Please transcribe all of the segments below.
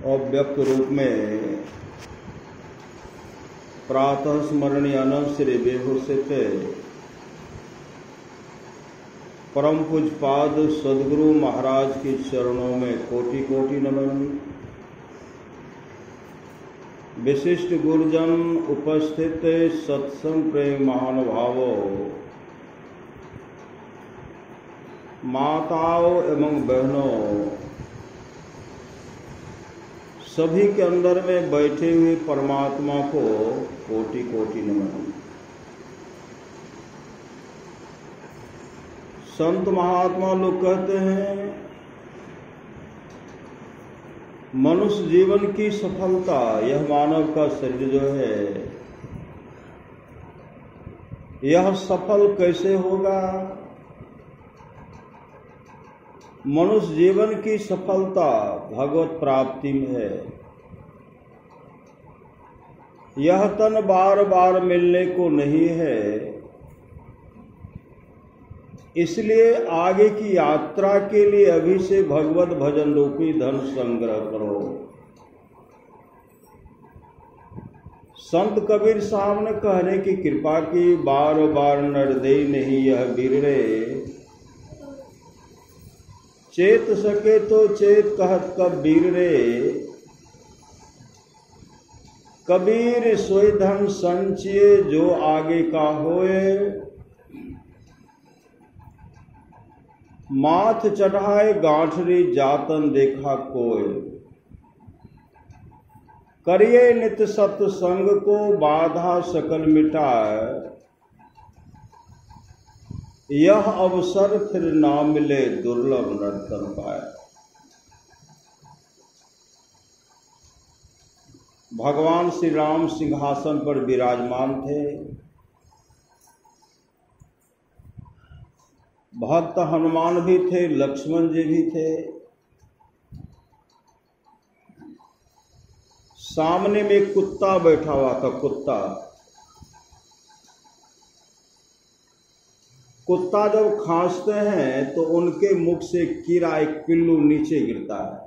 अव्यक्त रूप में प्रातः स्मरणीय अनंत श्री बेहोसित परम पूज्यपाद सद्गुरु महाराज के चरणों में कोटि कोटि नमन। विशिष्ट गुरुजन, उपस्थित सत्संग प्रेम महानुभावों, माताओं एवं बहनों, सभी के अंदर में बैठे हुए परमात्मा को कोटि कोटि नमन। संत महात्मा लोग कहते हैं मनुष्य जीवन की सफलता, यह मानव का शरीर जो है यह सफल कैसे होगा। मनुष्य जीवन की सफलता भगवत प्राप्ति में है। यह तन बार बार मिलने को नहीं है, इसलिए आगे की यात्रा के लिए अभी से भगवत भजन रूपी धन संग्रह करो। संत कबीर साहब ने कहने की कृपा की, बार बार नर दे नहीं यह बिररे, चेत सके तो चेत कहत कबीर रे, कबीर सोई धन संचिए जो आगे का होए, माथ चढ़ाए गांठरी जातन देखा कोय, करिए नित सत्संग को बाधा सकल मिटाए, यह अवसर फिर ना मिले दुर्लभ नर्तन पाए। भगवान श्री राम सिंहासन पर विराजमान थे। भक्त हनुमान भी थे, लक्ष्मण जी भी थे। सामने में एक कुत्ता बैठा हुआ था। कुत्ता जब खांसते हैं तो उनके मुख से कीड़ा, एक पिल्लू नीचे गिरता है।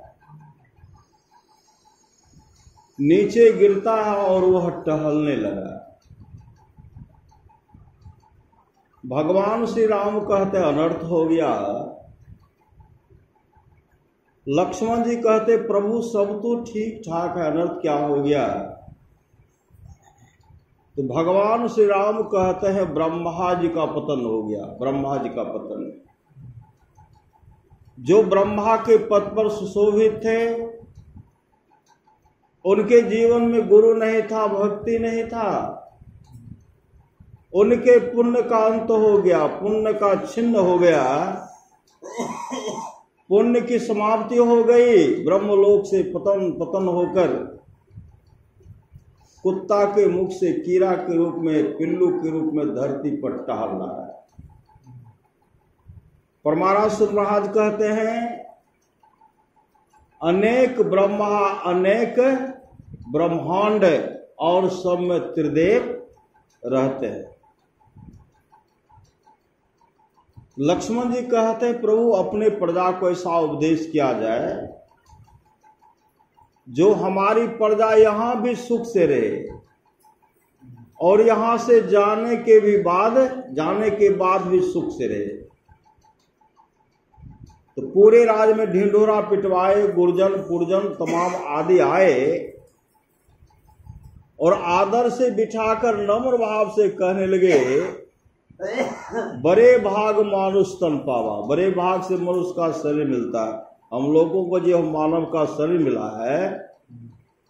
नीचे गिरता है और वह टहलने लगा। भगवान श्री राम कहते अनर्थ हो गया। लक्ष्मण जी कहते प्रभु सब तो ठीक ठाक है, अनर्थ क्या हो गया। तो भगवान श्री राम कहते हैं ब्रह्मा जी का पतन हो गया। ब्रह्मा जी का पतन, जो ब्रह्मा के पद पर सुशोभित थे, उनके जीवन में गुरु नहीं था, भक्ति नहीं था, उनके पुण्य का अंत हो गया, पुण्य का छिन्न हो गया, पुण्य की समाप्ति हो गई। ब्रह्मलोक से पतन होकर कुत्ता के मुख से कीड़ा के रूप में, पिल्लू के रूप में धरती पर टहल रहा है। परमाराज महाराज कहते हैं अनेक ब्रह्मा, अनेक ब्रह्मांड और सब में त्रिदेव रहते हैं। लक्ष्मण जी कहते हैं प्रभु अपने प्रजा को ऐसा उपदेश किया जाए जो हमारी प्रजा यहां भी सुख से रहे और यहां से जाने के बाद भी सुख से रहे। तो पूरे राज्य में ढिंढोरा पिटवाए, गुर्जन पुरजन तमाम आदि आए और आदर से बिठाकर नम्र भाव से कहने लगे बड़े भाग मानुष तन पावा। बड़े भाग से मनुष्य का शरीर मिलता है। हम लोगों को जो मानव का शरीर मिला है,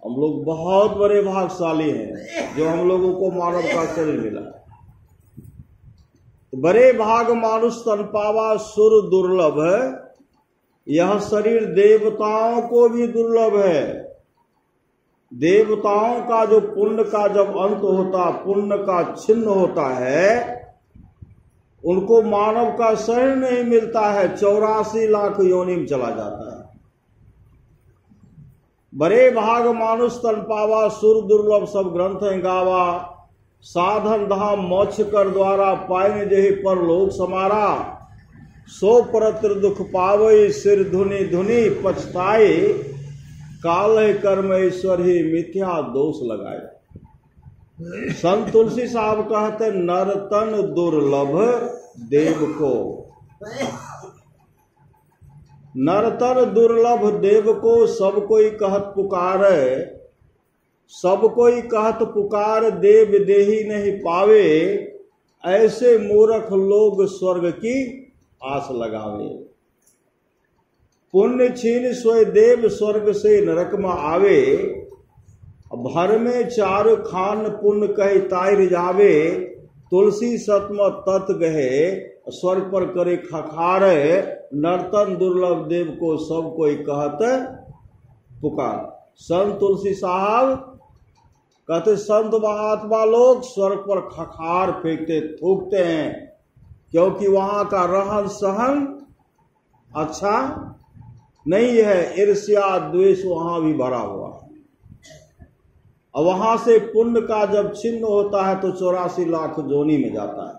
हम लोग बहुत बड़े भागशाली हैं जो हम लोगों को मानव का शरीर मिला। बड़े भाग मानुष तन पावा सुर दुर्लभ है, यह शरीर देवताओं को भी दुर्लभ है। देवताओं का जो पुण्य का जब अंत होता, पुण्य का छिन्न होता है, उनको मानव का शरीर नहीं मिलता है, 84 लाख योनि में चला जाता है। बड़े भाग मानुष तन पावा सुर दुर्लभ सब ग्रंथ गावा, साधन धाम मोक्ष कर द्वारा पाए जही पर लोक समारा, सो परत्र दुख पावई सिर धुनि धुनि पछताए, काल कर्म ईश्वर ही मिथ्या दोष लगाए। संत तुलसी साहब कहते नर तन दुर्लभ देव को, नर तन दुर्लभ देव को सब कोई कहत पुकारे, सब कोई कहत पुकार देव देही नहीं पावे, ऐसे मूर्ख लोग स्वर्ग की आस लगावे। पुण्य छीन सोए देव स्वर्ग से नरक में आवे, भर में चार खान पुण्य कहे ताई रिझावे, तुलसी सतम तत् गहे स्वर्ग पर करे खखार, नर्तन दुर्लभ देव को सब कोई कहत पुकार। संत तुलसी साहब कहते संत महात्मा लोग स्वर्ग पर खखार फेंकते थूकते हैं, क्योंकि वहां का रहन सहन अच्छा नहीं है, ईर्ष्या द्वेष वहां भी भरा हुआ है। और वहां से पुण्य का जब छिन्न होता है तो 84 लाख जोनी में जाता है।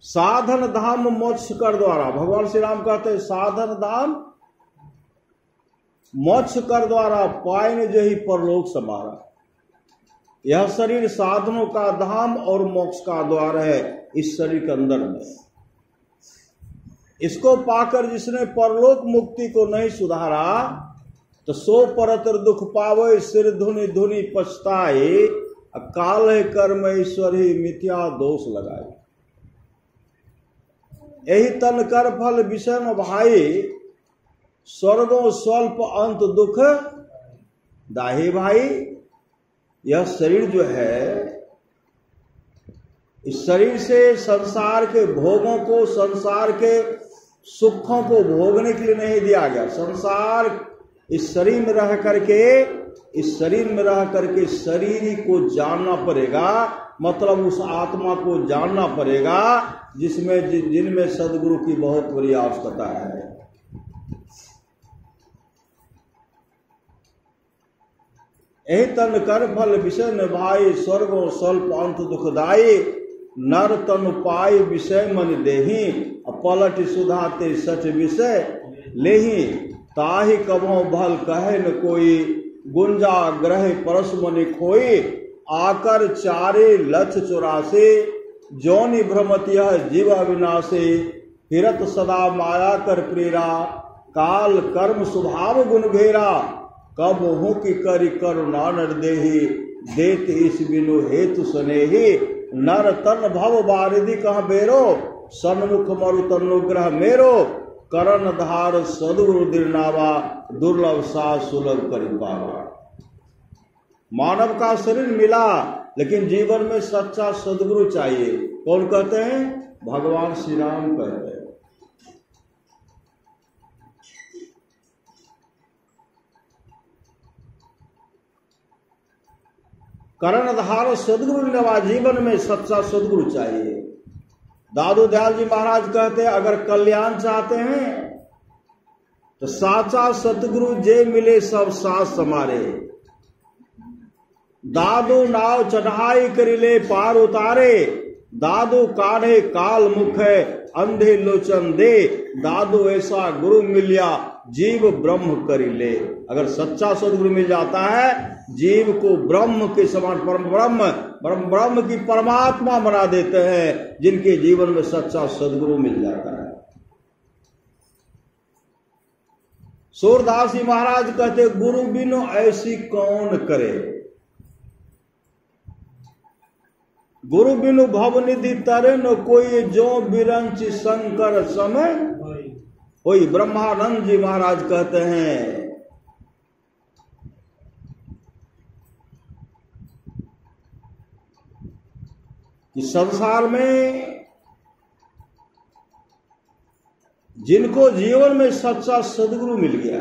साधन धाम मोक्ष कर द्वारा, भगवान श्री राम कहते हैं साधन धाम मोक्ष कर द्वारा पायन जो ही परलोक समारा। यह शरीर साधनों का धाम और मोक्ष का द्वार है इस शरीर के अंदर में। इसको पाकर जिसने परलोक मुक्ति को नहीं सुधारा तो सो परतर दुख पावे, सिर धुनि धुनि पछताए, काल है कर्म ईश्वर ही मिथ्या दोष लगाए। यही तन कर फल विषम भाई, स्वर्गों स्वल्प अंत दुख दाही भाई। यह शरीर जो है, इस शरीर से संसार के भोगों को, संसार के सुखों को भोगने के लिए नहीं दिया गया। संसार इस शरीर में रह करके, इस शरीर में रह करके शरीर को जानना पड़ेगा, मतलब उस आत्मा को जानना पड़ेगा जिसमें जिनमें सदगुरु की बहुत बड़ी आवश्यकता है। यही तन कर फल विषय निभाई, स्वर्गो स्वल्प अंत दुखदाई, नर तन पाई विषय मन देही, पलट सुधाते सच विषय लेही, ताहि कभों भल कहे न कोई, गुंजा ग्रह परस मनि खोई, आकर चारे लक्ष 84, जौनि भ्रमत यह जीव अविनाशी, फिरत सदा माया कर प्रेरा, काल कर्म स्वभाव गुण घेरा, कब हूँ की करि करुणा नर देही, देत इस बिनु हेतु सनेही, नर तन भव बारिधि कह बेरो, सन्मुख मरु तनुग्रह मेरो, करण धार सदगुरु दिरनावा, दुर्लभ सा सुलभ करि पावा। मानव का शरीर मिला लेकिन जीवन में सच्चा सदगुरु चाहिए। कौन कहते हैं? भगवान श्री राम कहते हैं। कर्णधार सदगुरु नवा, जीवन में सच्चा सदगुरु चाहिए। दादू दयाल जी महाराज कहते हैं अगर कल्याण चाहते हैं तो साचा सतगुरु जे मिले सब साथ समारे, दादू नाव चढ़ाई करिले पार उतारे, दादू काढ़े काल मुख है अंधे लोचन दे, दादू ऐसा गुरु मिलिया जीव ब्रह्म करिले। अगर सच्चा सदगुरु मिल जाता है जीव को ब्रह्म के समान, ब्रह्म की परमात्मा बना देते हैं जिनके जीवन में सच्चा सदगुरु मिल जाता है। सूरदास जी महाराज कहते गुरु बिनु ऐसी कौन करे, गुरु बिनु भवनिधि तरे न कोई, जो बिरंच शंकर समय होई। ब्रह्मानंद जी महाराज कहते हैं कि संसार में जिनको जीवन में सच्चा सदगुरु मिल गया,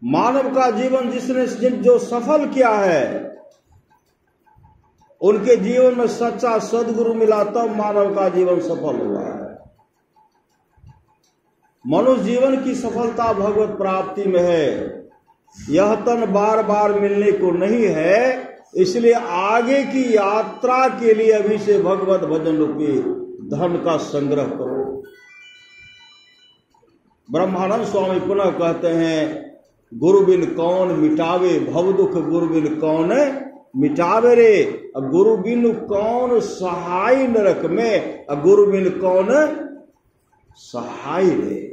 मानव का जीवन जिसने जो सफल किया है, उनके जीवन में सच्चा सदगुरु मिला तब मानव का जीवन सफल हुआ है। मनुष्य जीवन की सफलता भगवत प्राप्ति में है। यह तन बार बार मिलने को नहीं है, इसलिए आगे की यात्रा के लिए अभी से भगवत भजन रूपी धन का संग्रह करो। ब्रह्मानंद स्वामी पुनः कहते हैं, गुरु बिन कौन मिटावे भव दुख, गुरु बिन कौन मिटावे रे। गुरु बिन कौन सहाय नरक में, गुरु बिन कौन सहाय रे।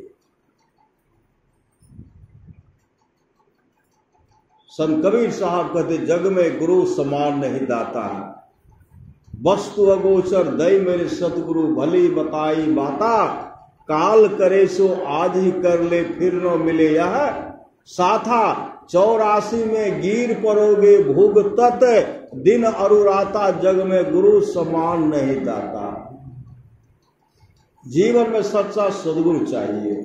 संत कबीर साहब कहते, जग में गुरु समान नहीं दाता, वस्तु अगोचर दई मेरे सतगुरु भली बताई बाता। काल करे सो आज ही कर ले, फिर न मिले यह साथा। 84 में गिर परोगे भोग तत, दिन अरुराता जग में गुरु समान नहीं दाता। जीवन में सच्चा सदगुरु चाहिए।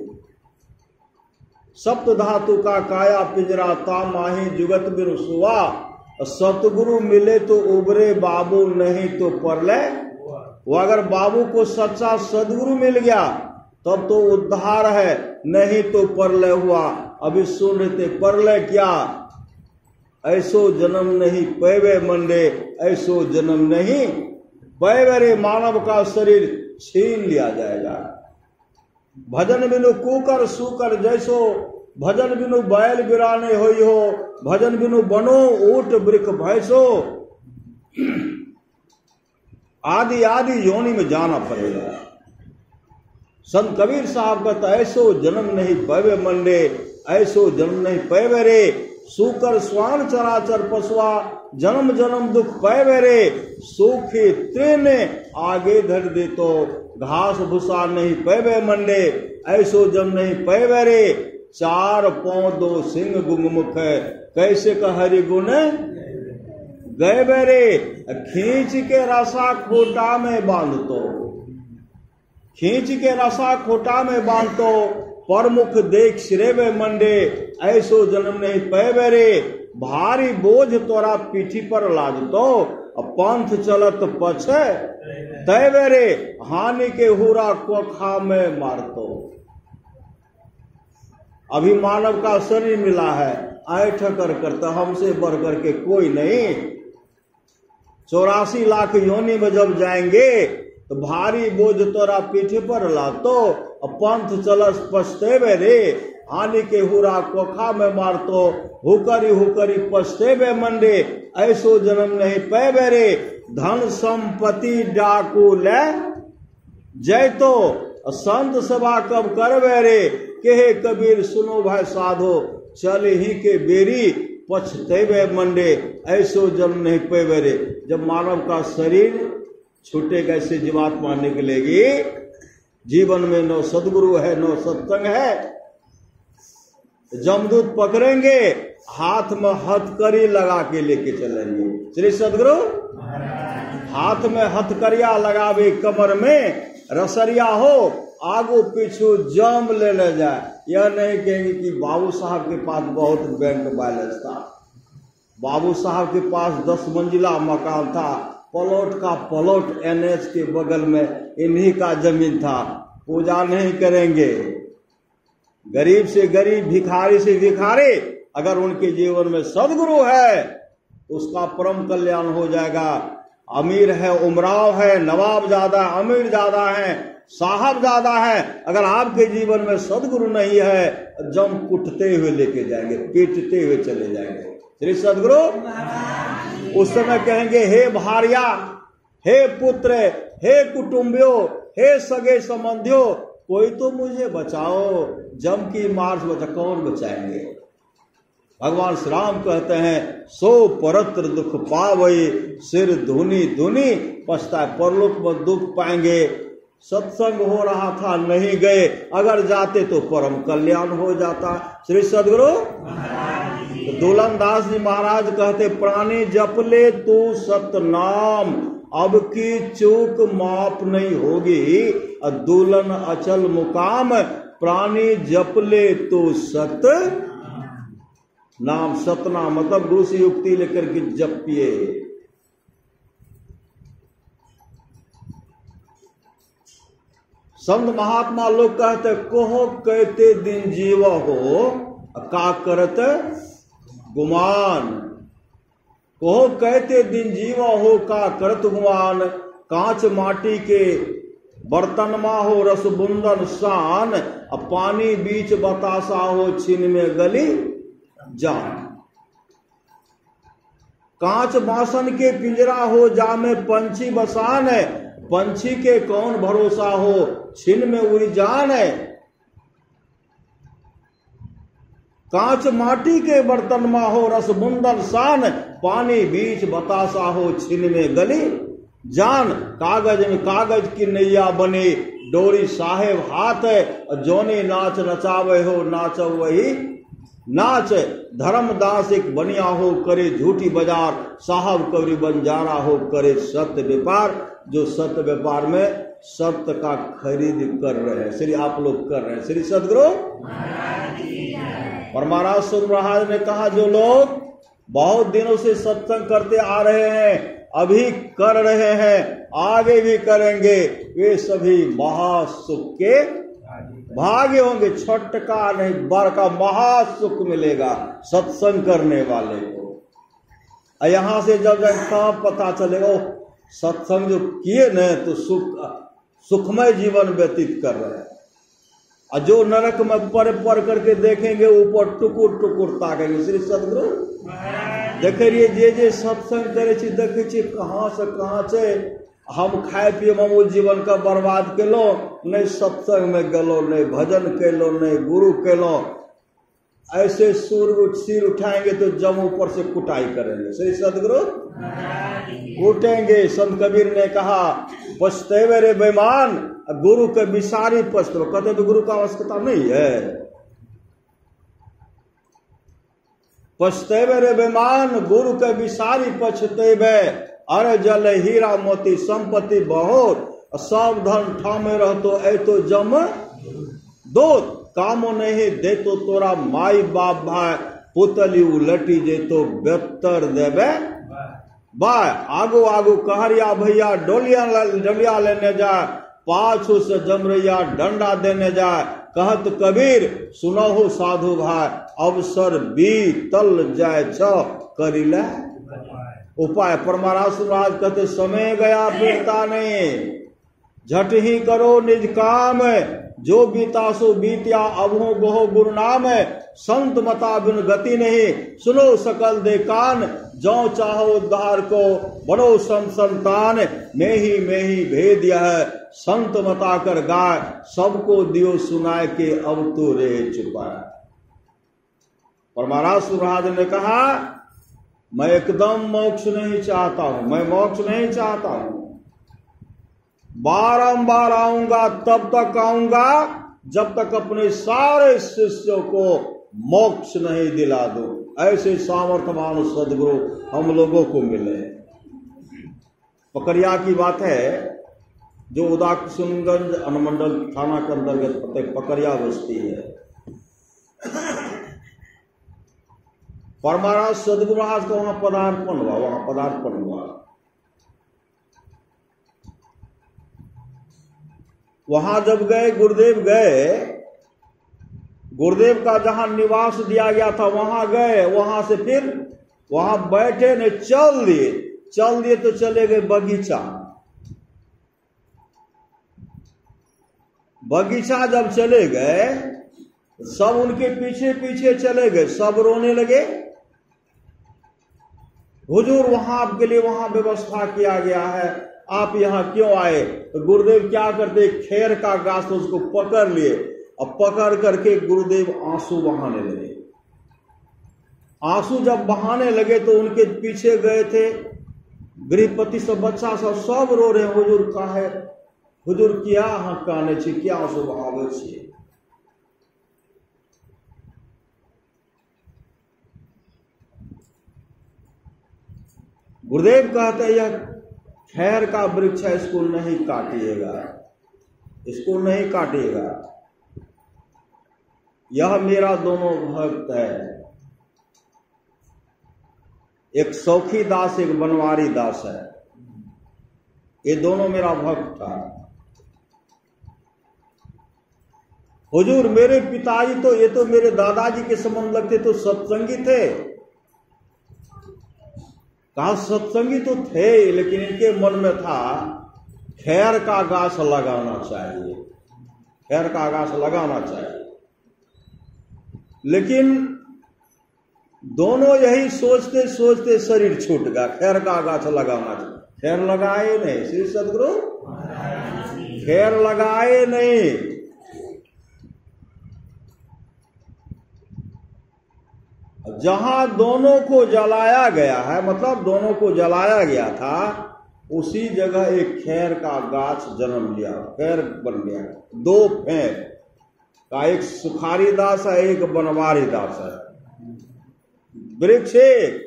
सप्त धातु का काया पिंजरा, ता माही जुगत बिनु सुआ। सतगुरु मिले तो उबरे बाबू, नहीं तो परले। वो अगर बाबू को सच्चा सदगुरु मिल गया तब तो उद्धार है, नहीं तो परलय हुआ। अभी सुन रहे थे, परलय क्या? ऐसो जन्म नहीं पैवे मंडे, ऐसो जन्म नहीं पैवे रे। मानव का शरीर छीन लिया जाएगा। भजन बिनु कुकर सुकर जैसो, भजन बिनु बैल बिराने होई हो, भजन बिनु बनो ऊट वृक्ष भैसो। आदि आदि योनि में जाना पड़ेगा। संत कबीर साहब कहता, ऐसो जन्म नहीं पैवे मंडे, ऐसो जन्म नहीं पैवे रे। सूकर स्वान चराचर पशुआ, जन्म जन्म दुख पैवे रे। सूखे तृण आगे धर दे तो, घास भूसा नहीं पैवे मंडे, ऐसो जन्म नहीं पैवे रे। 4 पांव 2 सिंह गुंगमुख, कैसे का हरि गुण गए बेरे। खींच के रसा खोटा में बांध तो, खींच के रसा खोटा में बांध तो, परमुख देख सिरेवे मंडे, ऐसो जन्म नहीं पैवे रे। भारी बोझ तोरा पीठी पर लाद तो, पंथ चलत पछे तैवे रे। हानि के हुरा कोखा में मारतो। अभी मानव का शरीर मिला है, ऐठ कर करता हमसे बढ़ करके कोई नहीं। 84 लाख योनि में जब जाएंगे तो भारी बोझ तोरा पीठी पर लातो, पंथ चलस पछतेवे रे। हानि के हुरा कोखा में मारतो, हुकरी पछतेवे मंडे, ऐसो जन्म नहीं पैवे रे। धन संपत्ति डाकू ले जैतो, संत सभा कब करवे रे। केहे कबीर सुनो भाई साधो, चल ही के बेरी पछतेवे मंडे, ऐसो जन्म नहीं पैवे रे। जब मानव का शरीर छूटेगा, ऐसे जीवात्मा निकलेगी। जीवन में न सदगुरु है न सत्संग है। जमदूत पकड़ेंगे, हाथ में हथकड़ी लगा के लेके चलेंगे। श्री सदगुरु हाथ में हथकड़िया लगावे, कमर में रसरिया हो, आगू पीछू जम ले जाए। यह नहीं कहेंगे कि बाबू साहब के पास बहुत बैंक बैलेंस था, बाबू साहब के पास 10 मंजिला मकान था, प्लॉट का प्लॉट NH के बगल में इन्हीं का जमीन था। पूजा नहीं करेंगे। गरीब से गरीब, भिखारी से भिखारी, अगर उनके जीवन में सदगुरु है तो उसका परम कल्याण हो जाएगा। अमीर है, उमराव है, नवाब ज्यादा, अमीर ज्यादा है, साहब ज्यादा है, अगर आपके जीवन में सदगुरु नहीं है, जम कुटते हुए लेके जाएंगे, पीटते हुए चले जाएंगे। श्री सदगुरु उस समय कहेंगे, हे भार्या, हे पुत्र, हे कुटुंबियों, हे सगे संबंधियों, कोई तो मुझे बचाओ। जम की मार से बचा, कौन बचाएंगे? भगवान श्री राम कहते हैं, सो परत्र दुख पावई, सिर धुनी धुनी पछताए। परलोक में दुख पाएंगे। सत्संग हो रहा था, नहीं गए, अगर जाते तो परम कल्याण हो जाता। श्री सदगुरु दुलनदास जी महाराज कहते, प्राणी जपले तू सतनाम, अब की चूक माप नहीं होगी। दुलन अचल मुकाम, प्राणी जपले तो सत नाम। सतनाम मतलब गुरु से युक्ति लेकर के जपिए। संत महात्मा लोग कहते, कोहो कहते दिन जीव हो, का करत गुमान। कोहो कहते दिन जीव हो, का करत गुमान। कांच माटी के बर्तन मा हो रस बुंदन शान, अब पानी बीच बतासा हो छिन में गली जान। कांच बासन के पिंजरा हो जामे पंछी बसान है, पंछी के कौन भरोसा हो छिन में उड़ी जान है। कांच माटी के बर्तन मा हो रस बुंदन शान, पानी बीच बतासा हो छिन में गली जान। कागज में कागज की नैया बने, डोरी साहेब हाथ है, जोने नाच नचावे हो नाचो वही नाच। धर्मदास एक बनिया हो करे झूठी बाजार, साहब कवरी बंजारा हो करे सत्य व्यापार। जो सत्य व्यापार में सत्य का खरीद कर रहे हैं, श्री आप लोग कर रहे हैं। श्री सदगुरु महाराज सुन महाराज ने कहा, जो लोग बहुत दिनों से सत्संग करते आ रहे हैं, अभी कर रहे हैं, आगे भी करेंगे, वे सभी महासुख के भाग्य होंगे। छोटका नहीं बड़का महासुख मिलेगा सत्संग करने वाले को। यहां से जब कब पता चलेगा सत्संग जो किए न तो सुखमय जीवन व्यतीत कर रहे हैं, और जो नरक में पर करके देखेंगे ऊपर टुकुर टुकुर ताकेंगे। श्री सदगुरु देखे रहिए जे सत्संग करे छी, देखे छी कहाँ से हम खाए पिए मामूल जीवन का बर्बाद केलो, नहीं सत्संग में गेलो, नहीं भजन केलो, नहीं गुरु केलो। ऐसे सिर उठाएंगे तो जम ऊपर से कुटाई करेंगे। श्री सदगुरु कूटेंगे। संत कबीर ने कहा, पछतेवे रे बेईमान, गुरु के विसारी पछतो। कहते तो गुरु का आवश्यकता नहीं है। पछतेवे रे बेईमान, गुरु के विसारी पछतेवे। अरे जल हीरा मोती संपत्ति बहुत, सब धन ठामे रहतो ऐ तो जम दोत। कामो नहीं दे तो तोरा माई बाप भाई, पुतली उलटी जे तो बेहतर देवे बाय। आगो आगो कहरिया भैया डोलिया लेने जाए, पाछू से जमरैया डंडा देने जाए। कहत कबीर सुनहो साधु भाई, अवसर बीतल जाए छ करिले उपाय। परमाराज सुराज कहते, समय गया बीतता नहीं, झट ही करो निज काम। जो बीता सो बीतिया, अबहो गोहो गुरु नाम। संत मता बिन गति नहीं, सुनो सकल दे कान। जो चाहो उद्धार को बड़ो संतान, में ही भेद यह संत मता कर गाय। सबको दियो सुनाए के अब तो रे चुपाए। परमाराज सुराज ने कहा, मैं एकदम मोक्ष नहीं चाहता हूं, मैं मोक्ष नहीं चाहता हूं। बारंबार आऊंगा, तब तक आऊंगा जब तक अपने सारे शिष्यों को मोक्ष नहीं दिला दूं। ऐसे सामर्थ्यवान सदगुरु हम लोगों को मिले। पकड़िया की बात है, जो उदाकिशुनगंज अनुमंडल थाना के अंतर्गत पकड़िया बस्ती है। परमाराज सदगुरु महाराज का वहां पदार्पण हुआ। वहां जब गए, गुरुदेव का जहां निवास दिया गया था वहां गए। वहां से फिर वहां बैठे ने चल दिए तो चले गए बगीचा जब चले गए, सब उनके पीछे पीछे चले गए, सब रोने लगे। हुजूर वहां आपके लिए वहां व्यवस्था किया गया है, आप यहां क्यों आए? तो गुरुदेव क्या करते, खेर का गाछ उसको पकड़ लिए और पकड़ करके गुरुदेव आंसू बहाने लगे। आंसू जब बहाने लगे तो उनके पीछे गए थे गृहपति सब, बच्चा सब रो रहे। हुजूर का है, हुजूर क्या काने छी, क्या आंसू बहावे छी? गुरुदेव कहते हैं, यह खैर का वृक्ष है, इसको नहीं काटिएगा। यह मेरा दोनों भक्त है, एक सौखी दास, एक बनवारी दास है। ये दोनों मेरा भक्त था। हुजूर मेरे पिताजी तो, ये तो मेरे दादाजी के संबंध लगते, तो सत्संगी थे। कहा सत्संगी तो थे, लेकिन इनके मन में था खैर का गाछ लगाना चाहिए, खैर का गाछ लगाना चाहिए। लेकिन दोनों यही सोचते सोचते शरीर छूट गया, खैर का गाछ लगाना चाहिए। खैर लगाए नहीं श्री सदगुरु, खैर लगाए नहीं। जहां दोनों को जलाया गया है, मतलब दोनों को जलाया गया था, उसी जगह एक खैर का गाछ जन्म लिया, खैर बन गया। दो फेर का, एक सुखारी दास है, एक बनवारी दास है। वृक्ष एक,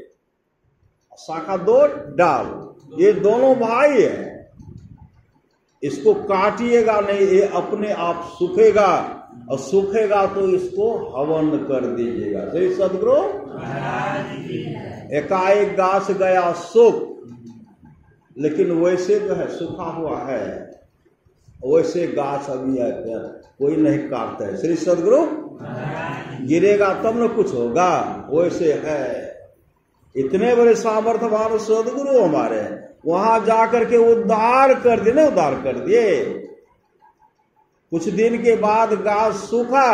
शाखा दो, डाल, ये दोनों भाई है। इसको काटिएगा नहीं, ये अपने आप सूखेगा, और सूखेगा तो इसको हवन कर दीजिएगा। श्री सदगुरु एकाएक गाछ गया सूख, लेकिन वैसे जो है सूखा हुआ है, वैसे गाछ अभी है, कोई नहीं काटता है। श्री सदगुरु गिरेगा तब न कुछ होगा, वैसे है। इतने बड़े सामर्थ्यवान सदगुरु हमारे, वहां जाकर के उद्धार कर दिए, नहीं उद्धार कर दिए। कुछ दिन के बाद गाछ सूखा,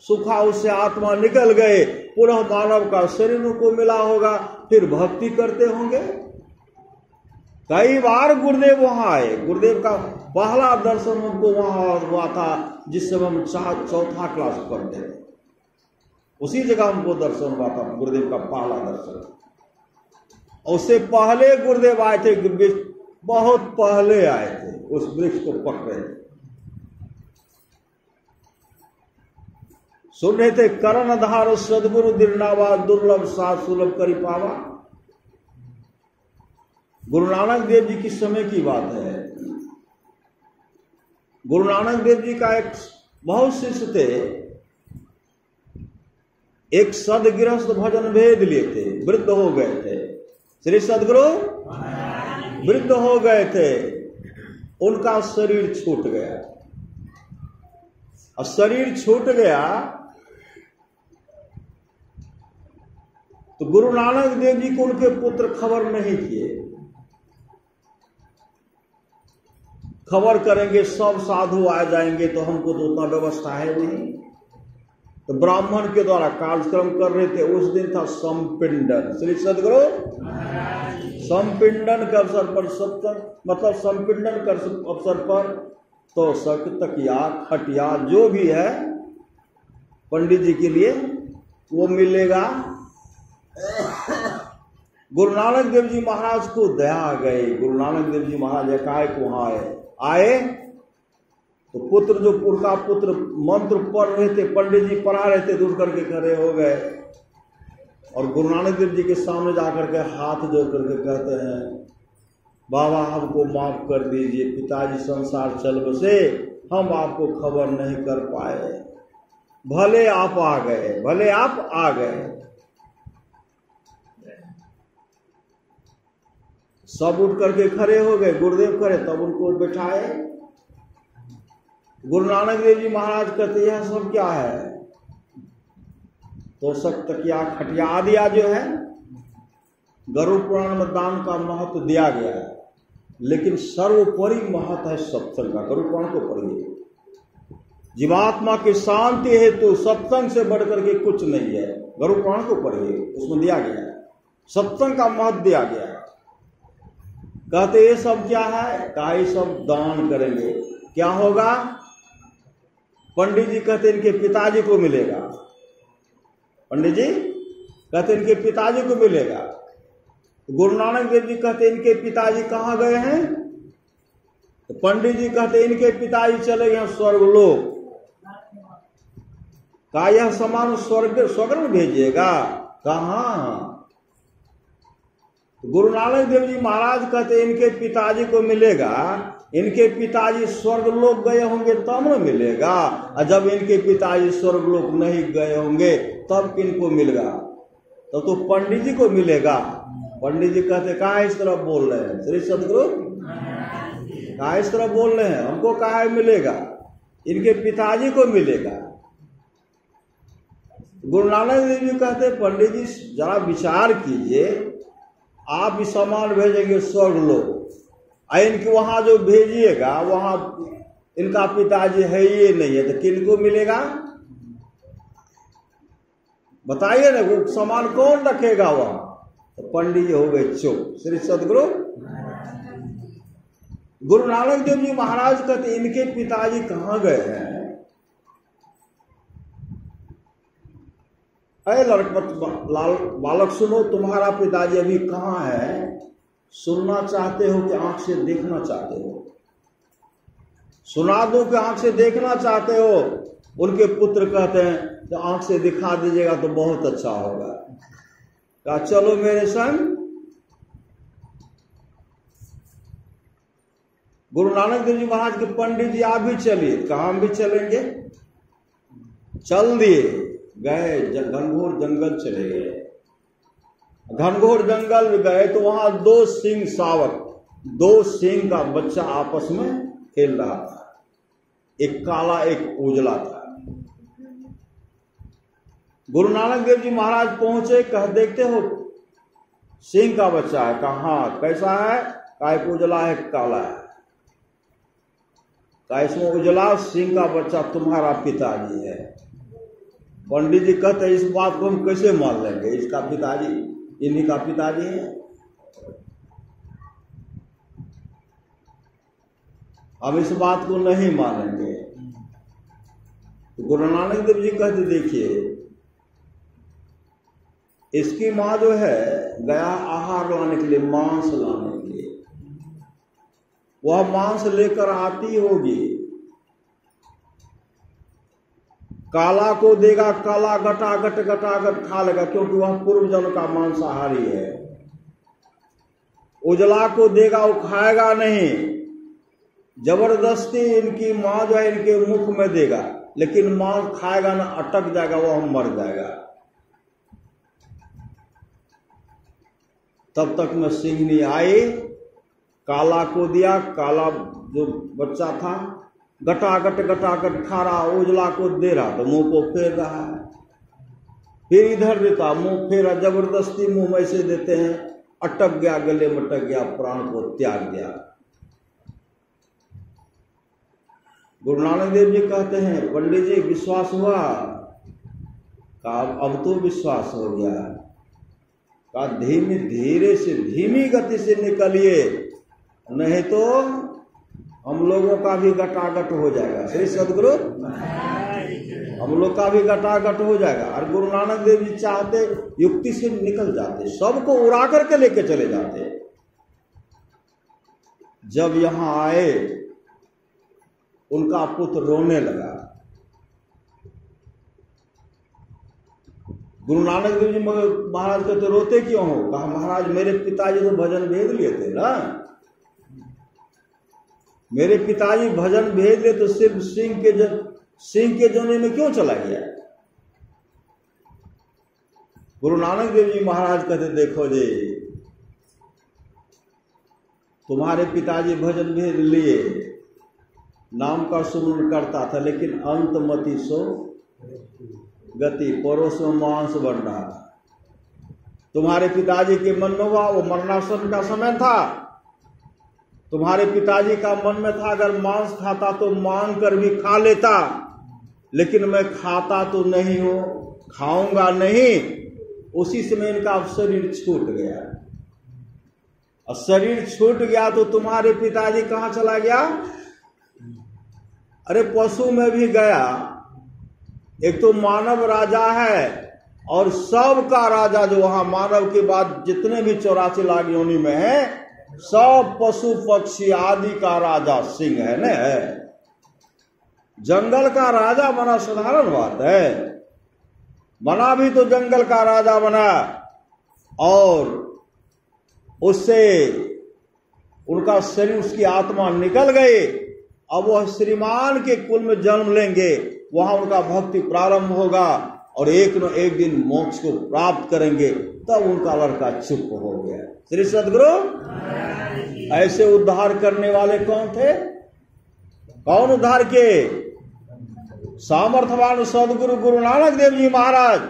सूखा उससे आत्मा निकल गए, पुनः मानव का शरीर को मिला होगा, फिर भक्ति करते होंगे। कई बार गुरुदेव वहां आए, गुरुदेव का पहला दर्शन उनको वहां हुआ था जिस समय हम चौथा क्लास पढ़ते थे, उसी जगह हमको दर्शन हुआ था, गुरुदेव का पहला दर्शन। उससे पहले गुरुदेव आए थे, बहुत पहले आए थे, उस वृक्ष को पकड़े थे। सुन रहे थे, करण धार सदगुरु दिरनावा, दुर्लभ साथ सुलभ करी पावा। गुरु नानक देव जी की समय की बात है। गुरु नानक देव जी का एक बहुत शिष्य थे, एक सदगृहस्थ भजन भेद लिए थे, वृद्ध हो गए थे। श्री सदगुरु वृद्ध हो गए थे, उनका शरीर छूट गया, और शरीर छूट गया तो गुरु नानक देव जी को उनके पुत्र खबर नहीं किए। खबर करेंगे सब साधु आ जाएंगे, तो हमको तो उतना व्यवस्था है नहीं। तो ब्राह्मण के द्वारा कार्यक्रम कर रहे थे। उस दिन था संपिंडन। श्री सदगुरु संपिंडन के अवसर पर, सत्संग मतलब संपिंडन के अवसर पर तो शक तकिया खटिया जो भी है पंडित जी के लिए वो मिलेगा। गुरु नानक देव जी महाराज को दया आ गई। गुरु नानक देव जी महाराज एकाएक वहां आए तो पुत्र, जो उनका पुत्र मंत्र पढ़ रहे थे, पंडित जी पढ़ा रहे थे, दूर करके खड़े हो गए और गुरु नानक देव जी के सामने जाकर के हाथ जोड़ करके कहते हैं, बाबा हमको माफ कर दीजिए, पिताजी संसार चल बसे, हम आपको खबर नहीं कर पाए, भले आप आ गए, भले आप आ गए। सब उठ करके खड़े हो गए, गुरुदेव खड़े, तब उनको बैठाए। गुरु नानक देव जी महाराज कहते यह सब क्या है? तो सब तकिया खटिया दिया जो है, गरुड़ पुराण में दान का महत्व दिया गया है, लेकिन सर्वोपरि महत्व है सत्संग का। गरुड़ पुराण को पढ़िए, जीवात्मा की शांति हेतु सत्संग से बढ़कर के कुछ नहीं है। गरुड़ पुराण को पढ़िए, उसमें दिया गया है, सत्संग का महत्व दिया गया है। कहते ये सब क्या है? कहा ये सब दान करेंगे, क्या होगा? पंडित जी कहते इनके पिताजी को मिलेगा। पंडित जी कहते इनके पिताजी को मिलेगा। गुरु नानक देव जी कहते इनके पिताजी कहाँ गए हैं? तो पंडित जी कहते इनके पिताजी चले गए स्वर्गलोक। का यह समान स्वर्ग में भेजिएगा? कहाँ? गुरु नानक देव जी महाराज कहते इनके पिताजी को मिलेगा, इनके पिताजी स्वर्गलोक गए होंगे तब न मिलेगा, और जब इनके पिताजी स्वर्गलोक नहीं गए होंगे तब किनको मिलेगा? तो पंडित जी को मिलेगा। पंडित जी कहते कहा इस तरह बोल रहे हैं? श्री सदगुरु कहा इस तरह बोल रहे हैं? हमको कहा मिलेगा, इनके पिताजी को मिलेगा। गुरु नानक देव जी कहते पंडित जी जरा विचार कीजिए, आप भी सामान भेजेंगे स्वर्गलोक, इनके वहां जो भेजिएगा वहां इनका पिताजी है ही नहीं है, तो किनको मिलेगा? बताइए ना, वो सामान कौन रखेगा वहां? तो पंडित जी हो गए चुप। श्री सदगुरु गुरु नानक देव जी महाराज कहते इनके पिताजी कहां गए हैं? अरे बालक सुनो, तुम्हारा पिताजी अभी कहां है? सुनना चाहते हो कि आंख से देखना चाहते हो? सुना दो कि आंख से देखना चाहते हो? उनके पुत्र कहते हैं तो आंख से दिखा दीजिएगा तो बहुत अच्छा होगा। कहा चलो मेरे संग। गुरु नानक देव जी महाराज के पंडित जी आप भी चलिए। कहां हम भी चलेंगे? चल दिए, गए घनघोर जंगल चले गए। घनघोर जंगल में गए तो वहां दो सिंह शावक, दो सिंह का बच्चा आपस में खेल रहा था। एक काला एक उजला था। गुरु नानक देव जी महाराज पहुंचे, कह देखते हो सिंह का बच्चा है? कहा कैसा है? का एक उजला है काला है। का इसमें उजला सिंह का बच्चा तुम्हारा पिताजी है। पंडित जी कहते इस बात को हम कैसे मान लेंगे? इसका पिताजी इन्हीं का पिताजी है। हम इस बात को नहीं मानेंगे। तो गुरु नानक देव जी कहते देखिए इसकी मां जो है गया आहार लाने के लिए, मांस लाने के लिए। वह मांस लेकर आती होगी, काला को देगा, काला गटागट खा लेगा क्योंकि वह पूर्व जन्म का मांसाहारी है। उजला को देगा, वो खाएगा नहीं। जबरदस्ती इनकी मां जो है इनके मुख में देगा, लेकिन मांस खाएगा ना, अटक जाएगा, वह मर जाएगा। तब तक में सिंहनी आई, काला को दिया, काला जो बच्चा था गटागट खा रहा, उजला को दे रहा तो मुंह को फेर रहा है। फिर इधर देता, मुंह फेरा, जबरदस्ती मुंह में से देते हैं, अटक गया, गले में अटक गया, प्राण को त्याग दिया। गुरु नानक देव जी कहते हैं पंडित जी विश्वास हुआ? का अब तो विश्वास हो गया। का धीरे से धीमी गति से निकलिए, नहीं तो हम लोगों का भी गटागट हो जाएगा। श्री सदगुरु हम लोग का भी गटागट हो जाएगा। और गुरु नानक देव जी चाहते युक्ति से निकल जाते, सबको उड़ा करके लेके चले जाते। जब यहां आए उनका पुत्र रोने लगा। गुरु नानक देव जी महाराज कहते रोते क्यों हो? कहा महाराज मेरे पिताजी तो भजन भेज लिए थे ना, मेरे पिताजी भजन भेज लिए तो सिर्फ सिंह के जोने में क्यों चला गया? गुरु नानक देव जी महाराज कहते देखो जी, तुम्हारे पिताजी भजन भेज लिए, नाम का सुमरण करता था, लेकिन अंतमति सो गति, परोस में मांस बन रहा था। तुम्हारे पिताजी के मन में हुआ, वो मरणासन का समय था, तुम्हारे पिताजी का मन में था अगर मांस खाता तो मांग कर भी खा लेता, लेकिन मैं खाता तो नहीं हूं, खाऊंगा नहीं। उसी समय इनका शरीर छूट गया। और शरीर छूट गया तो तुम्हारे पिताजी कहां चला गया? अरे पशु में भी गया। एक तो मानव राजा है और सबका राजा जो वहां मानव के बाद जितने भी 84 लाख योनि में है, सब पशु पक्षी आदि का राजा सिंह है न। जंगल का राजा बना साधारण बात है, बना भी तो जंगल का राजा बना, और उससे उनका शरीर, उसकी आत्मा निकल गई। अब वह श्रीमान के कुल में जन्म लेंगे, वहां उनका भक्ति प्रारंभ होगा और एक न एक दिन मोक्ष को प्राप्त करेंगे। तब उनका लड़का चुप हो गया। श्री सदगुरु ऐसे उद्धार करने वाले कौन थे? कौन उद्धार के? सामर्थ्यवान सदगुरु गुरु नानक देव जी महाराज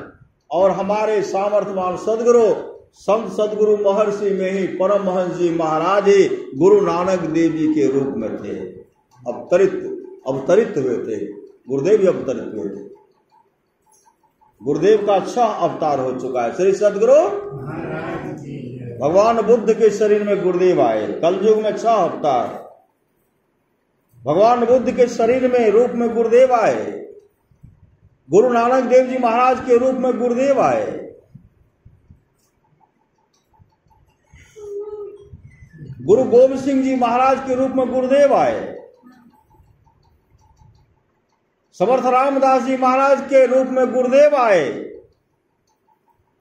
और हमारे सामर्थ्यवान सदगुरु संत सदगुरु महर्षि में ही परमहंस जी महाराज ही गुरु नानक देव जी के रूप में थे, अवतरित हुए थे। गुरुदेव ही अवतरित हुए थे। गुरुदेव का 6 अवतार हो चुका है। श्री सदगुरु भगवान बुद्ध के शरीर में गुरुदेव आए, कलयुग में 6 अवतार। भगवान बुद्ध के शरीर में रूप में गुरुदेव आए, गुरु नानक देव जी महाराज के रूप में गुरुदेव आए। गुरु गोविंद सिंह जी महाराज के रूप में गुरुदेव आए। समर्थ रामदास जी महाराज के रूप में गुरुदेव आए।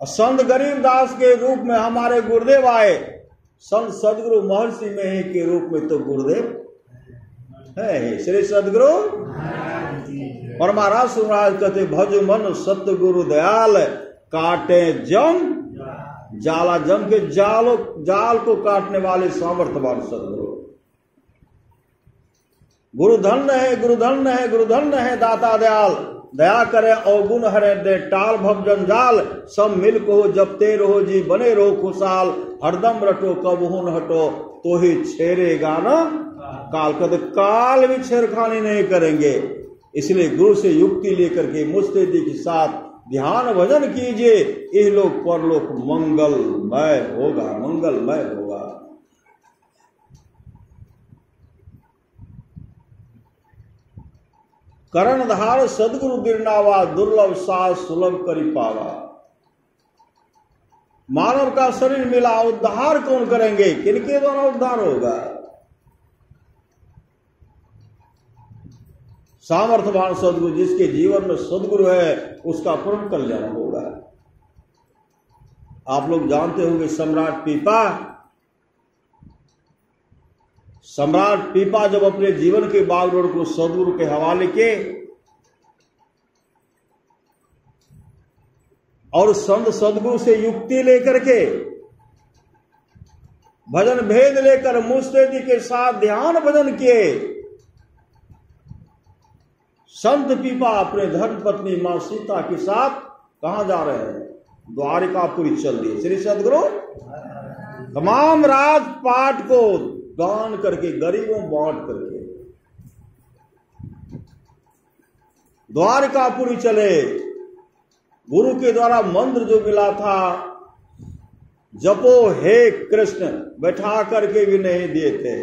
और संत गरीबदास के रूप में हमारे गुरुदेव आए। संत सदगुरु महर्षि में ही के रूप में तो गुरुदेव है। श्री सदगुरु परमाराज सुराज कहते भज मन सतगुरु दयाल, काटे जम जाला, जम के जाल को काटने वाले सामर्थ्यवान सदगुरु। गुरु धन्य है, गुरु धन्य है, गुरु धन्य है दाता दयाल, दया करे अवगुण हरे दे टाल भव जंजाल, सब मिल को जपते रहो जी बने रहो खुशहाल, हरदम रटो कबहू न हटो तो ही छेड़ेगा ना काल। कद काल भी छेड़खानी नहीं करेंगे। इसलिए गुरु से युक्ति लेकर के मुस्तैदी के साथ ध्यान भजन कीजिए, इहलोक परलोक मंगलमय होगा, मंगलमय होगा। करणधार सदगुरु गिरनावा, दुर्लभ सास सुलभ करी पावा। मानव का शरीर मिला, उद्धार कौन करेंगे? किनके द्वारा उद्धार होगा? सामर्थ्यवान सदगुरु, जिसके जीवन में सदगुरु है उसका परम कल्याण होगा। आप लोग जानते होंगे सम्राट पीपा जब अपने जीवन के बागडोर को सदगुरु के हवाले किए और संत सदगुरु से युक्ति लेकर के भजन भेद लेकर मुस्तैदी के साथ ध्यान भजन किए, संत पीपा अपने धर्म पत्नी मां सीता के साथ कहां जा रहे हैं? द्वारिकापुरी चल दिए। श्री सदगुरु तमाम राजपाट को दान करके, गरीबों बांट करके द्वारिकापुरी चले। गुरु के द्वारा मंत्र जो मिला था, जपो हे कृष्ण, बैठा करके भी नहीं दिए थे।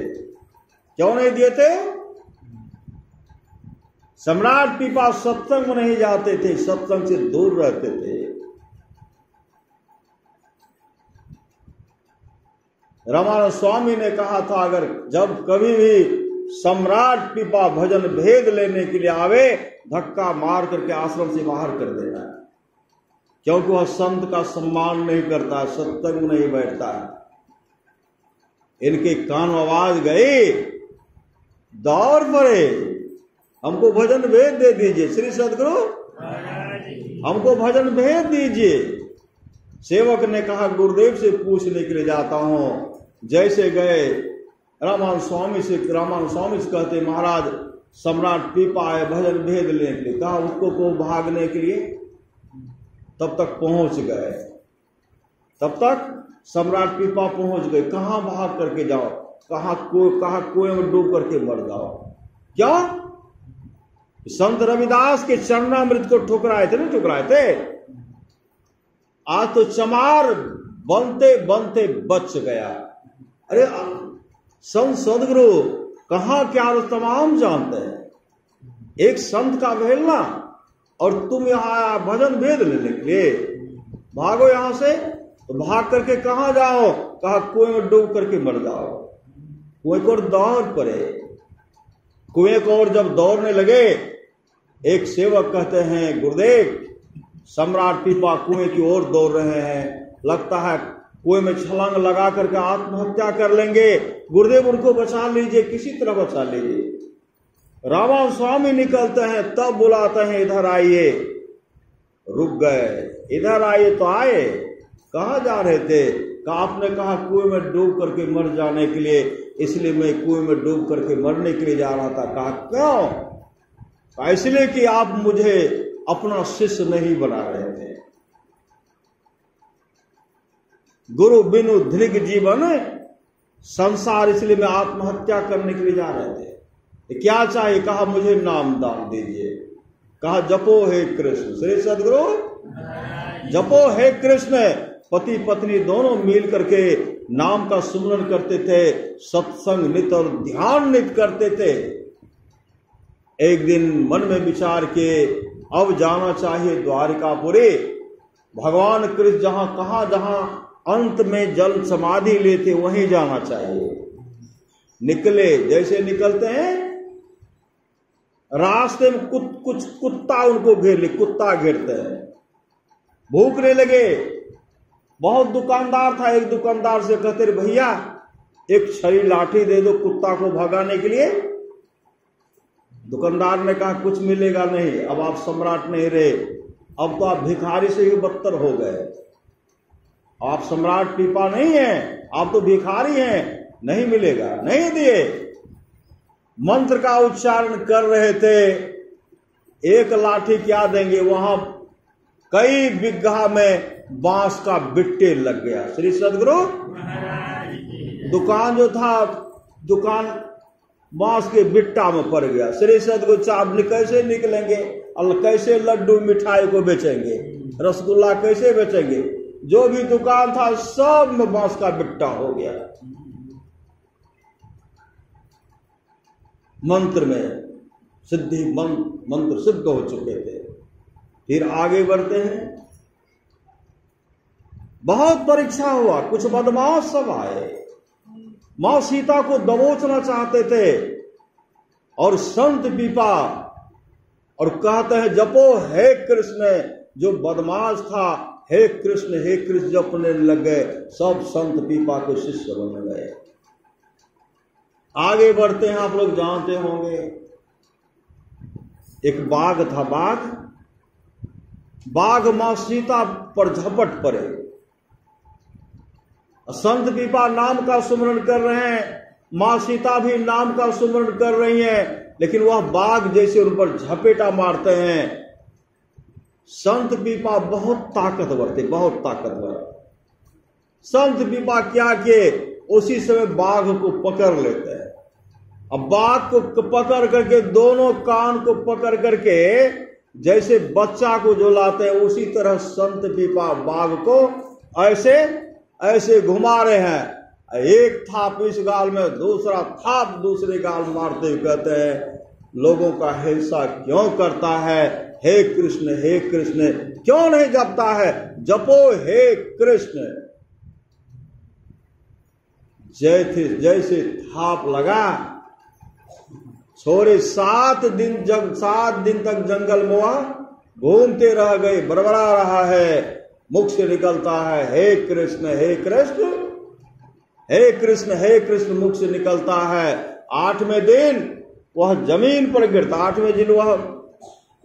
क्यों नहीं दिए थे? सम्राट पीपा सत्संग में नहीं जाते थे, सत्संग से दूर रहते थे। रामानंद स्वामी ने कहा था, अगर जब कभी भी सम्राट पीपा भजन भेद लेने के लिए आवे, धक्का मार करके आश्रम से बाहर कर देना, क्योंकि वह संत का सम्मान नहीं करता, सत्संग में नहीं बैठता। इनके कान आवाज गई, दौड़ पड़े, हमको भजन भेद दे दीजिए। श्री सदगुरु हमको भजन भेद दीजिए। सेवक ने कहा, गुरुदेव से पूछने के लिए जाता हूं। जैसे गए रामानंद स्वामी से कहते, महाराज सम्राट पीपा आए भजन भेद लेने के लिए। कहा उसको को भागने के लिए। तब तक पहुंच गए, तब तक सम्राट पीपा पहुंच गए। कहां भाग करके जाओ? कहा कुएं में डूब करके मर जाओ। क्या? संत रविदास के चरणामृत को ठुकराए थे, नहीं ठुकराए थे? आज तो चमार बनते बनते बच गया। अरे संत सदगुरु कहां क्या तमाम जानते हैं। एक संत का भेलना और तुम यहां भजन भेद लेने के लिए भागो यहां से। तो भाग करके कहां जाओ? कहा कुएं में डूब करके मर जाओ। कुएं को दौड़ पड़े। कुएं को और जब दौड़ने लगे, एक सेवक कहते हैं, गुरुदेव सम्राट पीपा कुएं की ओर दौड़ रहे हैं, लगता है कुएं में छलांग लगा करके आत्महत्या कर लेंगे। गुरुदेव उनको बचा लीजिए, किसी तरह बचा लीजिए। रामानंद स्वामी निकलते हैं, तब बुलाते हैं, इधर आइए। रुक गए, इधर आइए तो आए। कहां जा रहे थे? आपने कहा कुएं में डूब करके मर जाने के लिए, इसलिए मैं कुएं में डूब करके मरने के लिए जा रहा था। कहा क्यों? इसलिए कि आप मुझे अपना शिष्य नहीं बना रहे थे। गुरु बिनु धृग जीवन संसार, इसलिए मैं आत्महत्या करने के लिए जा रहे थे। क्या चाहिए? कहा मुझे नाम दान दीजिए। कहा जपो हे कृष्ण। श्री सदगुरु जपो हे कृष्ण। पति पत्नी दोनों मिल करके नाम का सुमरन करते थे, सत्संग नित और ध्यान नित करते थे। एक दिन मन में विचार के अब जाना चाहिए द्वारिकापुरी। भगवान कृष्ण जहां अंत में जल समाधि लेते वहीं जाना चाहिए। निकले, जैसे निकलते हैं रास्ते में कुछ कुत्ता उनको कुत्ता घेरते हैं, भूखने लगे। बहुत दुकानदार था, एक दुकानदार से कहते भैया एक छड़ी लाठी दे दो कुत्ता को भगाने के लिए। दुकानदार ने कहा कुछ मिलेगा नहीं, अब आप सम्राट नहीं रहे, अब तो आप भिखारी से ही बदतर हो गए। आप सम्राट पीपा नहीं है, आप तो भिखारी हैं, नहीं मिलेगा। नहीं दिए। मंत्र का उच्चारण कर रहे थे, एक लाठी क्या देंगे, वहां कई बिगहा में बांस का बिट्टे लग गया। श्री सदगुरु दुकान जो था, दुकान बांस के बिट्टा में पड़ गया। श्री सदगुरु चाप कैसे निकलेंगे, कैसे लड्डू मिठाई को बेचेंगे, रसगुल्ला कैसे बेचेंगे। जो भी दुकान था सब में बांस का बिट्टा हो गया। मंत्र में सिद्धि, मंत्र सिद्ध हो चुके थे। फिर आगे बढ़ते हैं। बहुत परीक्षा हुआ, कुछ बदमाश सब आए, मां सीता को दबोचना चाहते थे। और संत पीपा और कहते हैं जपो हे कृष्ण। जो बदमाश था हे कृष्ण जपने लग गए, सब संत पीपा के शिष्य बन गए। आगे बढ़ते हैं, आप लोग जानते होंगे एक बाघ था। बाघ मां सीता पर झपट पड़े। संत पीपा नाम का सुमरन कर रहे हैं, मां सीता भी नाम का सुमरन कर रही हैं, लेकिन वह बाघ जैसे उन पर झपेटा मारते हैं। संत पीपा बहुत ताकतवर थे, बहुत ताकतवर। संत पीपा क्या किए, उसी समय बाघ को पकड़ लेते हैं। अब बाघ को पकड़ करके दोनों कान को पकड़ करके जैसे बच्चा को जो लाते हैं, उसी तरह संत पीपा बाघ को ऐसे ऐसे घुमा रहे हैं। एक थाप इस गाल में, दूसरा थाप दूसरे गाल मारते हुए कहते हैं लोगों का हिंसा क्यों करता है, हे कृष्ण क्यों नहीं जपता है, जपो हे कृष्ण। जैसे थाप लगा, छोरे 7 दिन तक जंगल में घूमते रह गए, बड़बड़ा रहा है, मुख से निकलता है हे कृष्ण मुख से निकलता है। 8वें दिन वह जमीन पर गिरता, 8वें दिन वह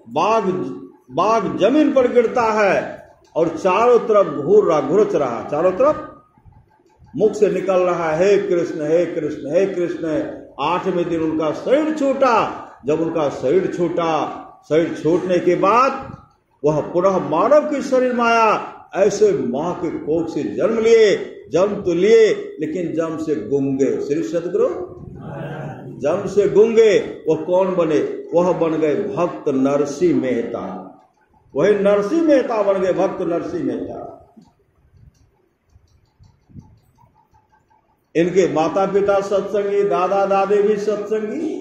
बाघ जमीन पर गिरता है और चारों तरफ घुरच रहा, चारों तरफ मुख से निकल रहा है हे कृष्ण। 8वें दिन उनका शरीर छूटा। जब उनका शरीर छूटा, शरीर छूटने के बाद वह पुनः मानव की शरीर में आया। ऐसे मां के कोख से जन्म तो लिए, लेकिन जन्म से गूंगे। श्री सदगुरु जन्म से गूंगे। वह कौन बने, वह बन गए भक्त नरसिंह मेहता। वही नरसिंह मेहता बन गए, भक्त नरसिंह मेहता। इनके माता पिता सत्संगी, दादा दादी भी सत्संगी।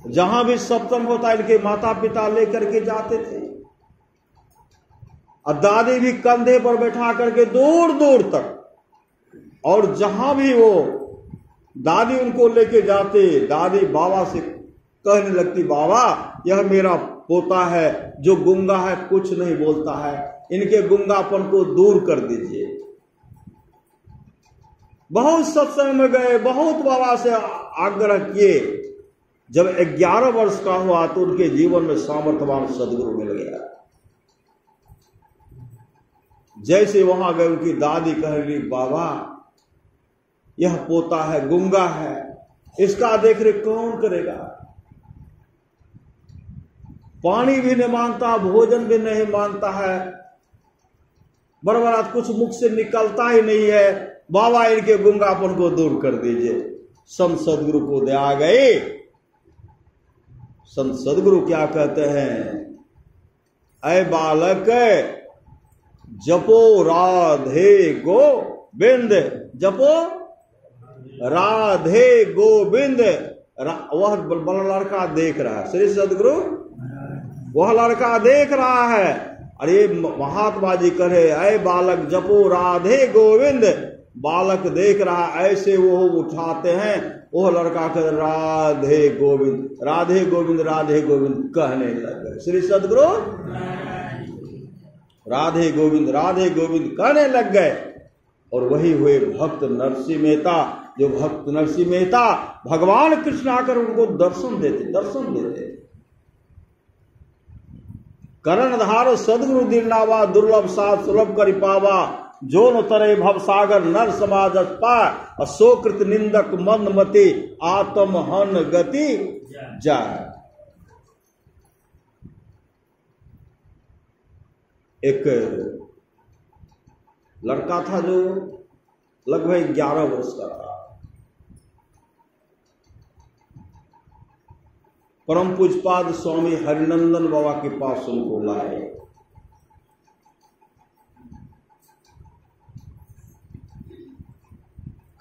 जहां भी सत्संग होता इनके माता पिता लेकर के जाते थे, और दादी भी कंधे पर बैठा करके दूर दूर तक। और जहां भी वो दादी उनको लेके जाते, दादी बाबा से कहने लगती बाबा यह मेरा पोता है जो गूंगा है, कुछ नहीं बोलता है, इनके गूंगापन को दूर कर दीजिए। बहुत सत्संग में गए, बहुत बाबा से आग्रह किए। जब 11 वर्ष का हुआ तो उनके जीवन में सामर्थ्यवान सदगुरु मिल गया। जैसे वहां गए, उनकी दादी कह रही बाबा यह पोता है, गूंगा है, इसका देख रेख कौन करेगा। पानी भी नहीं मांगता, भोजन भी नहीं मांगता है, बरबरात कुछ मुख से निकलता ही नहीं है। बाबा इनके गुंगापन को दूर कर दीजिए। संत सदगुरु को दे आ गए। संत सदगुरु क्या कहते हैं? ऐ बालक जपो राधे गोविंद, जपो राधे गोविंद। वह लड़का देख रहा है, श्री सदगुरु वह लड़का देख रहा है। अरे महात्मा जी कहे ऐ बालक जपो राधे गोविंद। बालक देख रहा, ऐसे वो उठाते हैं, वो लड़का कह राधे गोविंद राधे गोविंद राधे गोविंद कहने लग गए। श्री सदगुरु राधे गोविंद कहने लग गए। और वही हुए भक्त नरसिंह मेहता। जो भक्त नरसिंह मेहता भगवान कृष्ण आकर उनको दर्शन देते। करणधार सदगुरु दीनावा दुर्लभ साथ सुलभ करि पावा। जो न तरे भव सागर नर समाज पाय। अशोकृत निंदक मंद मति आत्म हन गति जाय। एक लड़का था जो लगभग 11 वर्ष का था। परम पूज्यपाद स्वामी हरिनंदन बाबा के पास उनको लाए।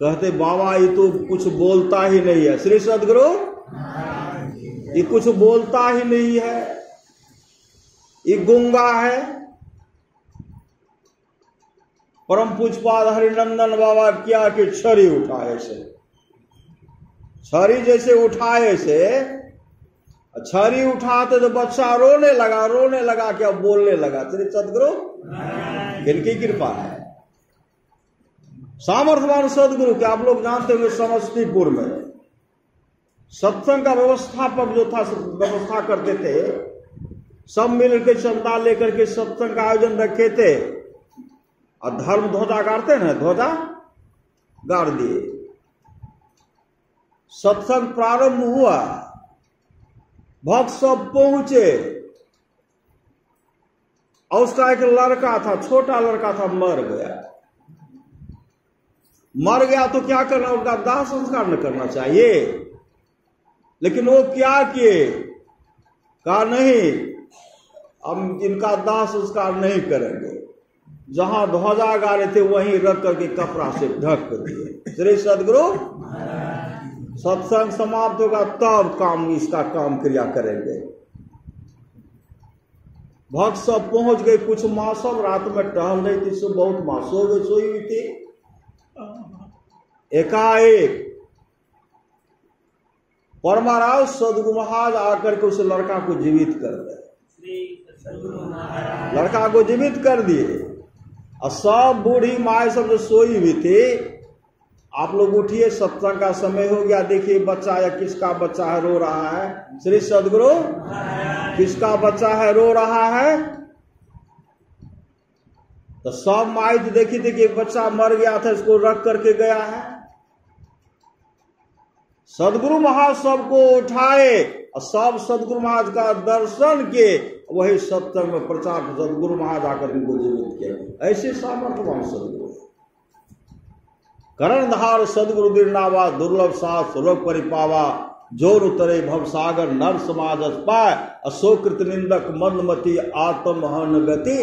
कहते बाबा ये तो कुछ बोलता ही नहीं है। श्री सदगुरु ये कुछ बोलता ही नहीं है, ये गूंगा है। परम पूज्यपाद हरिनंदन बाबा क्या कि छड़ी उठाए से, छड़ी जैसे उठाए से, छड़ी उठाते तो बच्चा रोने लगा क्या बोलने लगा। श्री सदगुरु इनकी कृपा है। सामर्थ्यवान सदगुरु के आप लोग जानते हुए समस्तीपुर में सत्संग का व्यवस्थापक जो था, व्यवस्था करते थे, सब मिलकर चंदा लेकर के सत्संग का आयोजन रखे थे। और धर्म ध्वजा गाड़ते ना, ध्वजा गाड़ दिए। सत्संग प्रारंभ हुआ, भक्त सब पहुंचे। और उसका एक लड़का था, छोटा लड़का था, मर गया तो क्या करना, उनका दाह संस्कार न करना चाहिए। लेकिन वो क्या किए, कहा नहीं हम इनका दाह संस्कार नहीं करेंगे। जहां ध्वजा गाड़े थे वहीं रख करके कपड़ा से ढक दिए। श्री सदगुरु सत्संग समाप्त होगा तब इसका काम क्रिया करेंगे। भक्त सब पहुंच गए। कुछ माँ सब रात में टहल रही थी, सब बहुत माँ सोई हुई थी। एकाएक परमाराव सदगुरु महाराज आकर के उस लड़का को जीवित कर दिए। लड़का को जीवित कर दिए। और सब बूढ़ी माए सब जो सोई हुई थी, आप लोग उठिए, सत्संग का समय हो गया। देखिए बच्चा या किसका बच्चा है रो रहा है। श्री सदगुरु किसका बच्चा है रो रहा है। तो सब माई तो देखी थी कि एक बच्चा मर गया था, इसको रख करके गया है। सदगुरु महाराज सबको उठाए और सब सदगुरु महाराज का दर्शन किए। वही सत्संग में प्रचार सदगुरु महाराज आकर इनको जीवित किया। ऐसे सामर्थ्यवान सदगुरु। करणधार सदगुरु दीनावा दुर्लभ साथ सुलभ करि पावा। जोर उतरे भव सागर नर समाज पाय। अशोकृत निंदक मंद मति आत्म हन गति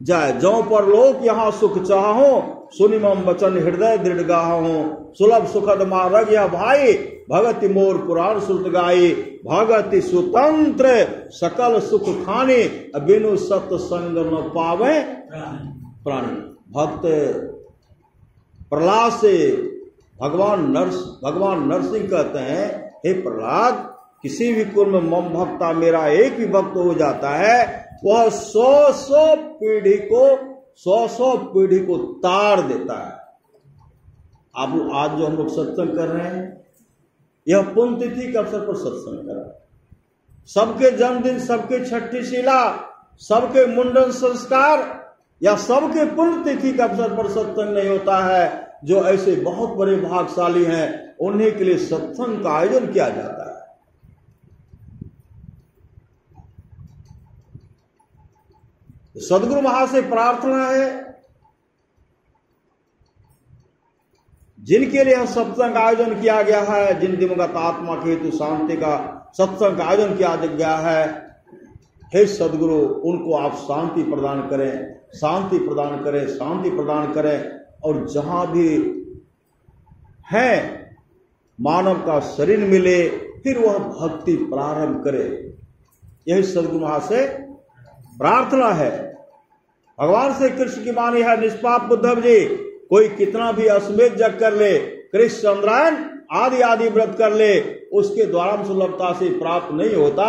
जाय। जो पर लोक यहाँ सुख चाहो, सुनि मम वचन हृदय दृढ़ गाहो। सुलभ सुखद मार्ग या भाई, भगति मोर पुराण सुत गाई। भगति सुतंत्र सकल सुख खानी, बिनु सत्संग न पावे प्राणी। भक्त प्रहलाद से भगवान नरसिंह कहते हैं, हे प्रहलाद किसी भी कुल में मम भक्ता मेरा एक भी भक्त हो जाता है, वह 100 पीढ़ी को तार देता है। आप आज जो हम लोग सत्संग कर रहे हैं, यह पुण्यतिथि के अवसर पर सत्संग कर रहे हैं। सबके जन्मदिन, सबके छठी शिला, सबके मुंडन संस्कार या सबके पुण्यतिथि के अवसर पर सत्संग नहीं होता है। जो ऐसे बहुत बड़े भाग्यशाली हैं, उन्हीं के लिए सत्संग का आयोजन किया जाता है। सदगुरु महाराज से प्रार्थना है, जिनके लिए सत्संग आयोजन किया गया है, जिन दिवंगत आत्मा के हेतु शांति का सत्संग का आयोजन किया गया है, हे सदगुरु उनको आप शांति प्रदान करें, शांति प्रदान करें, शांति प्रदान करें। और जहां भी है मानव का शरीर मिले, फिर वह भक्ति प्रारंभ करे, यही सदगुरु महाराज से प्रार्थना है। भगवान से कृष्ण की वाणी है, निष्पाप बुद्धव जी, कोई कितना भी अश्वमेध यज्ञ कर ले, कृष्ण चंद्रायन आदि आदि व्रत कर ले, उसके द्वारा सुलभता से प्राप्त नहीं होता।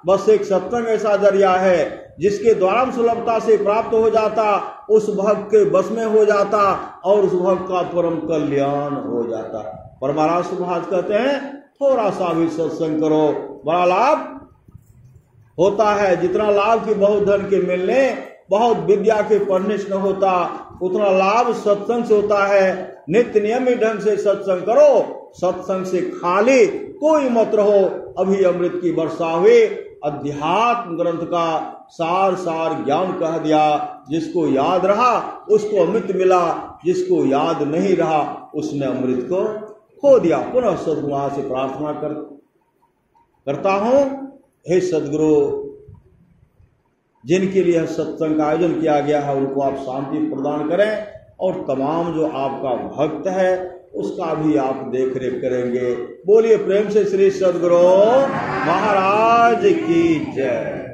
बस एक सत्संग ऐसा जरिया है जिसके द्वारा सुलभता से प्राप्त हो जाता, उस भक्त के बस में हो जाता और उस भक्त का परम कल्याण हो जाता। पर महाराज सुभाष कहते हैं थोड़ा सा भी सत्संग करो, बड़ा लाभ होता है। जितना लाभ की बहुत धन के मिलने, बहुत विद्या के पढ़ने से न होता, उतना लाभ सत्संग से होता है। नित्य नियमित ढंग से सत्संग करो, सत्संग से खाली कोई मत रहो। अभी अमृत की वर्षा हुई, अध्यात्म ग्रंथ का सार सार ज्ञान कह दिया। जिसको याद रहा उसको अमृत मिला, जिसको याद नहीं रहा उसने अमृत को खो दिया। पुनः सदगुरु से प्रार्थना करता हूं, हे सदगुरु जिनके लिए सत्संग का आयोजन किया गया है उनको आप शांति प्रदान करें, और तमाम जो आपका भक्त है उसका भी आप देख रेख करेंगे। बोलिए प्रेम से श्री सदगुरु महाराज की जय।